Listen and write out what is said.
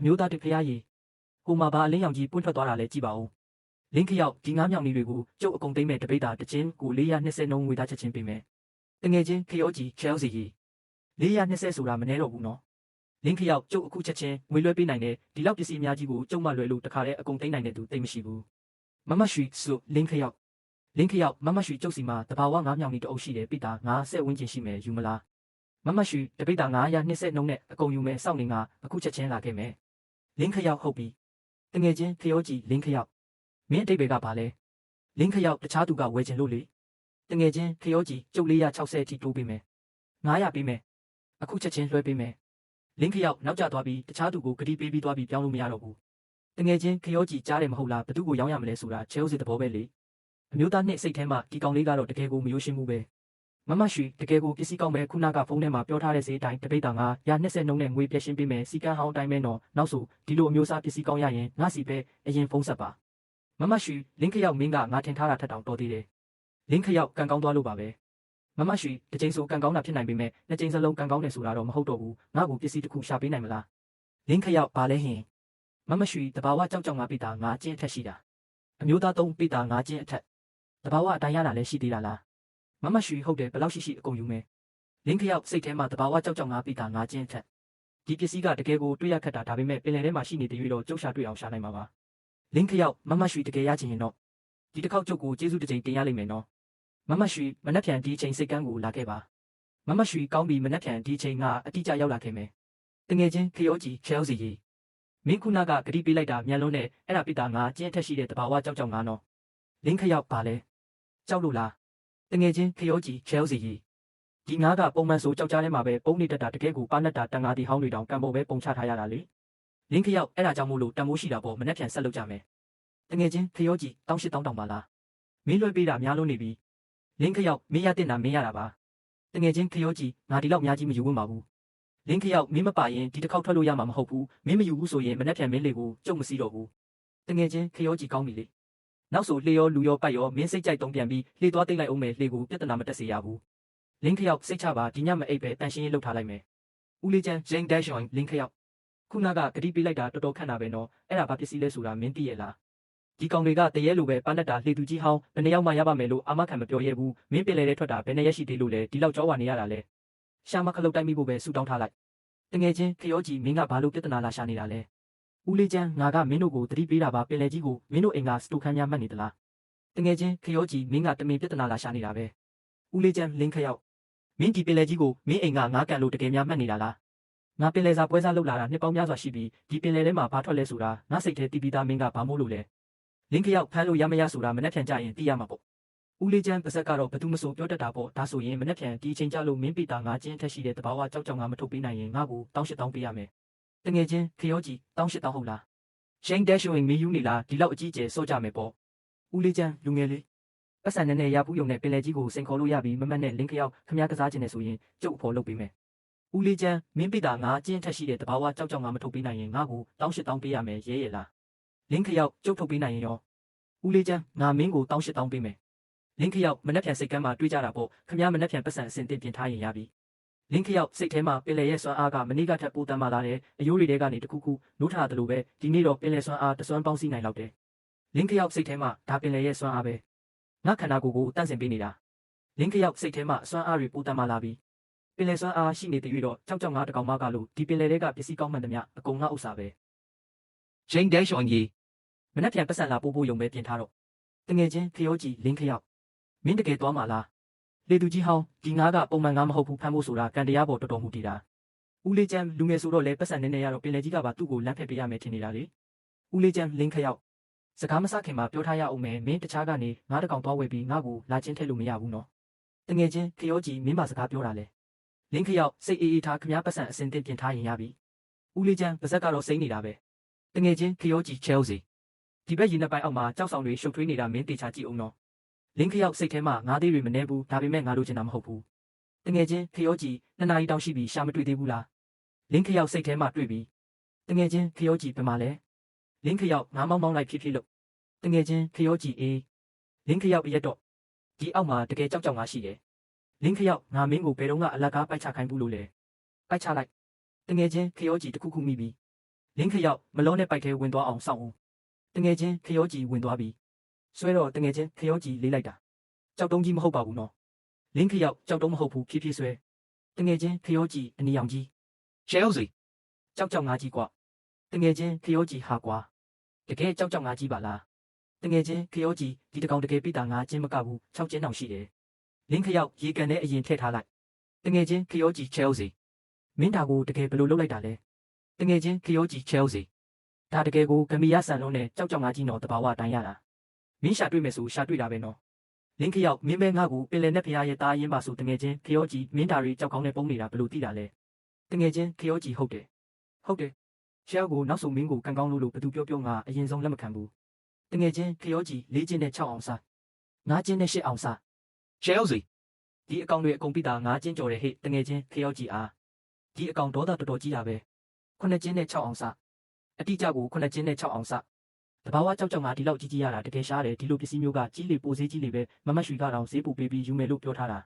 မျိုးသားတစ်ဖျားရည်ဟိုမှာဘာအလင်းရောင်ကြီးပွင့်ထွက်သွားတာလဲကြည့်ပါဦးလင်းခရောက်ဒီငါးမြောင်လေးတွေကိုကျုပ်အကုန်သိမ့်မဲ့တပိတ်တာတချင်းကို420နှုန်းငွေသားချက်ချင်းပေးမယ်တငယ်ချင်းခရောကြီးချဲလ်စီကြီး420ဆိုတာမနှဲတော့ဘူးနော်လင်းခရောက်ကျုပ်အခုချက်ချင်းငွေလွှဲပေးနိုင်တယ်ဒီလောက်ပစ္စည်းအများကြီးကိုကျုပ်မလွှဲလို့တခါတည်းအကုန်သိမ့်နိုင်တဲ့သူသိမရှိဘူးမမရွှေဆိုလင်းခရောက်မမရွှေကျုပ်စီမှာတဘာဝငါးမြောင်လေးတအုပ်ရှိတယ်ပိတာ90ဝန်းကျင်ရှိမယ်ယူမလားမမရွှေတပိတ်တာ920နှုန်းနဲ့အကုန်ယူမယ်စောင့်နေငါအခုချက်ချင်းလာခဲ့မယ်လင်းခရောက်ဟုတ်ပြီတငယ်ချင်းခရောကြီးလင်းခရောက်မင်းအတိတ်တွေကဘာလဲလင်းခရောက်တခြားသူကဝယ်ချင်လို့လေတငယ်ချင်းခရောကြီးကျုပ်460အထိတိုးပေးမယ်900ပေးမယ်အခုချက်ချင်းလွှဲပေးမယ်လင်းခရောက်နောက်ကျသွားပြီးတခြားသူကိုဂတိပေးပြီးသွားပြီးပြောင်းလို့မရတော့ဘူးတငယ်ချင်းခရောကြီးကြားတယ်မဟုတ်လားဘသူကိုရောင်းရမလဲဆိုတာချဲဥစစ်သဘောပဲလေအမျိုးသားနှစ်စိတ်ထဲမှာဒီကောင်လေးကတော့တကယ်ကိုမယိုးရှင်းမှုပဲမမရွှေတကယ်ကိုပစ္စည်းကောင်းပဲခုနကဖုန်းထဲမှာပြောထားတဲ့ဈေးတိုင်းတပိတ်တာ920နှုန်းနဲ့ငွေပြည့်ရှင်းပေးမယ်စီကန်းဟောင်းအတိုင်းပဲနော်နောက်ဆိုဒီလိုအမျိုးအစားပစ္စည်းကောင်းရရင်ငါစီပဲအရင်ဖုန်းဆက်ပါမမရွှေလင်းခရောက်မင်းကငါထင်ထားတာထက်တောင်တော်သေးတယ်လင်းခရောက်ကန်ကောင်းသွားလို့ပါပဲမမရွှေတစ်ချိန်ဆိုကန်ကောင်းတာဖြစ်နိုင်ပေမဲ့နှစ်ချိန်စလုံးကန်ကောင်းတယ်ဆိုတာတော့မဟုတ်တော့ဘူးငါ့ကိုပစ္စည်းတစ်ခုရှာပေးနိုင်မလားလင်းခရောက်ဘာလဲဟင်မမရွှေတဘာဝကြောက်ကြောက်ငါပိတာငါအကျင့်အထက်ရှိတာအမျိုးသားသုံးပိတာငါကျင့်အထက်တဘာဝအတိုင်းရတာလည်းရှိသေးတာလားမမရွှေဟုတ်တယ်ဘယ်လောက်ရှိအကုန်ယူမယ်လင်းခရောက်စိတ်ထဲမှာတဘာဝကြောက်ကြောက်ငါပိတာငါကျင့်အထက်ဒီပစ္စည်းကတကယ်ကိုတွေ့ရခက်တာဒါပေမဲ့ပင်လယ်ထဲမှာရှိနေတဲ့ရွေးတော့ကျုပ်ရှာတွေ့အောင်ရှာနိုင်မှာပါလင်းခရောက်မမရွှေတကယ်ရချင်ရင်တော့ဒီတစ်ခေါက်ကျုပ်ကိုကျေးဇူးတစ်ချိန်တင်ရလိမ့်မယ်နော်မမရွှေမနှက်ဖြန်ဒီအချိန်စိတ်ကန်းကိုလာခဲ့ပါမမရွှေကောင်းပြီမနှက်ဖြန်ဒီအချိန်ကအတိအကျရောက်လာခဲ့မယ်တငယ်ချင်းခရောကြီးချဲလ်စီကြီးမင်းခုနကဂတိပေးလိုက်တာမြန်လုံးနဲ့အဲ့ဒါပိတာငါကျင်းထက်ရှိတဲ့တဘာဝကြောက်ကြောက်ငါနော်လင်းခရောက်ပါလဲကြောက်လို့လားတငယ်ချင်းခရောကြီးချဲလ်စီကြီးဒီငါကပုံမှန်ဆိုကြောက်ကြားထဲမှာပဲပုံနေတတ်တာတကယ်ကိုပါနတ်တာတန်ငါတီဟောင်းတွေတောင်ကံပေါ်ပဲပုံချထားရတာလေလင်းခရောက်အဲ့ဒါကြောင့်မို့လို့တန်မိုးရှိတာပေါ့မနှက်ဖြန်ဆက်လုပ်ကြမယ်တငယ်ချင်းခရောကြီး1800တောင်ပါလားမင်းလွှဲပေးတာများလို့နေပြီလင်းခရောက်မင်းရတဲ့နာမင်းရတာပါတငယ်ချင်းခရောကြီးငါဒီလောက်များကြီးမယူဝန်းပါဘူးလင်းခရောက်မင်းမပါရင်ဒီတစ်ခေါက်ထွက်လို့ရမှာမဟုတ်ဘူးမင်းမယူဘူးဆိုရင်မနှက်ဖြန်မင်းလေးကိုကြုံမစီတော့ဘူးတငယ်ချင်းခရောကြီးကောင်းပြီလေနောက်ဆိုလှေရောလူရောပိုက်ရောမင်းစိတ်ကြိုက်တုံးပြန်ပြီးလှေသွားသိမ့်လိုက်အောင်မယ်လှေကိုပြဿနာမတက်စေရဘူးလင်းခရောက်စိတ်ချပါဒီညမအိပ်ပဲတန်ရှင်းရေးလုပ်ထားလိုက်မယ်ဦးလေးချမ်းဂျိန်းဒက်ရှွန်လင်းခရောက်ခုနကဂတိပေးလိုက်တာတော်တော်ခန့်တာပဲနော်အဲ့ဒါဘာပစ္စည်းလဲဆိုတာမင်းသိရဲ့လားဒီကောင်တွေကတရေလိုပဲပါနတ်တာလှေသူကြီးဟောင်းဘယ်နှယောက်မှရပါမယ်လို့အာမခံမပြောရဲဘူးမင်းပင်လေထဲထွက်တာဘယ်နှရက်ရှိသေးလို့လဲဒီလောက်ကြောဝါနေရတာလဲရှာမခလုတ်တိုက်မိဖို့ပဲဆူတောင်းထားလိုက်တငယ်ချင်းခရောကြီးမင်းကဘာလို့ပြဿနာလာရှာနေတာလဲဦးလေးချမ်းငါကမင်းတို့ကိုတတိပေးတာပါပင်လေကြီးကိုမင်းတို့အိမ်ကစတူခန်းများမှတ်နေသလားတငယ်ချင်းခရောကြီးမင်းကတမင်ပြဿနာလာရှာနေတာပဲဦးလေးချမ်းလင်းခရောက်မင်းဒီပင်လေကြီးကိုမင်းအိမ်ကငါကန်လို့တကယ်များမှတ်နေတာလားငါပင်လေစာပွဲစားလုပ်လာတာနှစ်ပေါင်းများစွာရှိပြီးဒီပင်လေထဲမှာဘာထွက်လဲဆိုတာငါစိတ်ထဲတီးပြီးသားမင်းကဘာမို့လို့လဲလင်းခရောက်ဖမ်းလို့ရမရဆိုတာမနှက်ဖြန်ကြရင်သိရမှာပေါ့ဦးလေးချမ်းပါဇက်ကတော့ဘသူမဆိုပြောတတ်တာပေါ့ဒါဆိုရင်မနှက်ဖြန်ဒီအချိန်ကြလို့မင်းပိတာငါကျင်းထက်ရှိတဲ့တဘာဝကြောက်ကြောက်ငါမထုတ်ပေးနိုင်ရင်ငါ့ကို18000ပေးရမယ်တငယ်ချင်းခရောကြီး18000ဟုတ်လားရှိန်ဒက်ရှ်ဝင်မီယူနေလားဒီလောက်အကြီးကျယ်စောကြမယ်ပေါ့ဦးလေးချမ်းလူငယ်လေးပတ်စံနဲ့ရပူးယုံနဲ့ပင်လေကြီးကိုစိန်ခေါ်လို့ရပြီးမမတ်နဲ့လင်းခရောက်ခမားကစားခြင်းနဲ့ဆိုရင်ကျုပ်အဖို့လုပ်ပေးမယ်ဦးလေးချမ်းမင်းပိတာငါကျင်းထက်ရှိတဲ့တဘာဝကြောက်ကြောက်ငါမထုတ်ပေးနိုင်ရင်ငါ့ကို18000ပေးရမယ်ရဲရဲလားလင်းခရောက်ကျုပ်ထုတ်ပေးနိုင်ရင်ရောဦးလေးချမ်းငါမင်းကို18000ပေးမယ်လင်းခရောက်မနှက်ဖြန်စိတ်ကမ်းမှာတွေးကြတာပေါ့ခမားမနှက်ဖြန်ပတ်စံအစင်တင်ပြင်ထားရင်ရပြီလင်းခရောက်စိတ်ထဲမှာပင်လယ်ရဲ့စွမ်းအားကမနေ့ကထက်ပိုတန်မာလာတယ်အယိုးတွေထဲကနေတခုခုနိုးထားတယ်လို့ပဲဒီနေ့တော့ပင်လယ်စွမ်းအားတစွမ်းပေါင်းစည်းနိုင်လောက်တယ်လင်းခရောက်စိတ်ထဲမှာဒါပင်လယ်ရဲ့စွမ်းအားပဲငါခန္ဓာကိုယ်ကိုတန့်စင်ပေးနေတာလင်းခရောက်စိတ်ထဲမှာစွမ်းအားတွေပိုတန်မာလာပြီးပင်လယ်စွမ်းအားရှိနေတဲ့၍တော့ကြောက်ကြောက်ငါတကောင်မကလို့ဒီပင်လယ်တွေကပစ္စည်းကောင်းမှန်သမျှအကုန်ငါဥစ္စာပဲဂျိန်းဒက်ရှွန်ကြီးမနှက်ဖြန်ပတ်စံလာပို့ဖို့ယုံပဲပြင်ထားတော့တငယ်ချင်းခရောကြီးလင်းခရောက်မင်းတကယ်သွားမှာလားလေသူကြီးဟောင်းဒီငါကပုံမှန်ငါမဟုတ်ဘူးဖမ်းဖို့ဆိုတာကံတရားပေါ်တော်တော်မူတည်တာဦးလေးချမ်းလူငယ်ဆိုတော့လေပတ်စံနေနေရတော့ပင်လေကြီးကပါသူ့ကိုလမ်းဖက်ပေးရမယ်ထင်နေတာလေဦးလေးချမ်းလင်းခရောက်စကားမစခင်မှာပြောထားရအောင်မယ်မင်းတခြားကနေငါတကောင်သွားဝယ်ပြီးငါ့ကိုလာချင်းထည့်လို့မရဘူးနော်တငယ်ချင်းခရောကြီးမင်းပါစကားပြောတာလေလင်းခရောက်စိတ်အေးအေးထားခမားပတ်စံအစင်တင်ပြင်ထားရင်ရပြီဦးလေးချမ်းပါဇက်ကတော့စိမ့်နေတာပဲတငယ်ချင်းခရောကြီးချဲလ်စီဒီဘက်ရင်နှစ်ပိုင်းအောက်မှာကြောက်ဆောင်တွေရှုပ်ထွေးနေတာမင်းတေချာကြည့်အောင်နော်လင်းခရောက်စိတ်ထဲမှာငါးသေးတွေမနှဲဘူးဒါပေမဲ့ငါတို့ချင်တာမဟုတ်ဘူးတငယ်ချင်းခရောကြီး2နာရီတောင်ရှိပြီရှာမတွေ့သေးဘူးလားလင်းခရောက်စိတ်ထဲမှာတွေ့ပြီတငယ်ချင်းခရောကြီးဘယ်မှာလဲလင်းခရောက်ငါမောင်းလိုက်ဖြည်းဖြည်းလို့တငယ်ချင်းခရောကြီးအေးလင်းခရောက်ရက်တော့ဒီအောက်မှာတကယ်ကြောက်ကြောက်ငါရှိတယ်လင်းခရောက်ငါမင်းကိုဘယ်တော့ကအလကားပိုက်ချခိုင်းဘူးလို့လဲပိုက်ချလိုက်တငယ်ချင်းခရောကြီးတခုခုမိပြီ လင်းခရောက်မလောနဲ့ပိုက်ထဲဝင်သွားအောင်စောင့်ဦးတငယ်ချင်းခရောကြီးဝင်သွားပြီဆွဲတော့တငယ်ချင်းခရောကြီးလေးလိုက်တာကြောက်တုံးကြီးမဟုတ်ပါဘူးနော်လင်းခရောက်ကြောက်တုံးမဟုတ်ဘူးဖြည်းဖြည်းဆွဲတငယ်ချင်းခရောကြီးအနီအောင်ကြီး Chelsea ကြောက်ကြောက်ငါကြီးကွာတငယ်ချင်းခရောကြီးဟာကွာတကယ်ကြောက်ကြောက်ငါကြီးပါလားတငယ်ချင်းခရောကြီးဒီတကောင်တကယ်ပိတာငါချင်းမကဘူး6ချင်းတောင်ရှိတယ်လင်းခရောက်ရေကန်နဲ့အရင်ထည့်ထားလိုက်တငယ်ချင်းခရောကြီး Chelsea မင်းဒါကိုတကယ်ဘယ်လိုလုပ်လိုက်တာလဲတငယ်ချင်းခရောကြီး Chelsea ဒါတကယ်ကိုဂမီယာဆန်လုံးနဲ့ကြောက်ကြောက်ငါကြီးနော်တဘာဝတိုင်းရတာမင်းရှာတွေ့မယ်ဆိုရှာတွေ့တာပဲနော်လင်းခရောက်မင်းပဲငါ့ကိုပင်လယ်နဲ့ဖျားရဲ့သားရင်ပါဆိုတငယ်ချင်းခရောကြီးမင်းဒါရီကြောက်ကောင်းနဲ့ပုံနေတာဘယ်လိုသိတာလဲတငယ်ချင်းခရောကြီးဟုတ်တယ်ရှယ်ကိုနောက်ဆုံးမင်းကိုကန်ကောင်းလို့ဘသူပြောငါအရင်ဆုံးလက်မခံဘူးတငယ်ချင်းခရောကြီး၄ချင်းနဲ့6အောင်စား9ချင်းနဲ့8အောင်စား Chelsea ဒီအကောင်တွေအကုန်ပိတာ9ချင်းကြော်တယ်ဟဲ့တငယ်ချင်းခရောကြီးအားဒီအကောင်ဒေါသတော်တော်ကြီးတာပဲ9ချင်းနဲ့6အောင်စားအတိအကျကို9ချင်းနဲ့6အောင်စားတဘာဝကြောက်ကြောက်ငါဒီလောက်ကြီးရတာတကယ်ရှားတယ်ဒီလိုပစ္စည်းမျိုးကကြီးလေပိုစေးကြီးလေပဲမမတ်ရွှေကတော့ဈေးပူပေးပြီးယူမယ်လို့ပြောထားတာ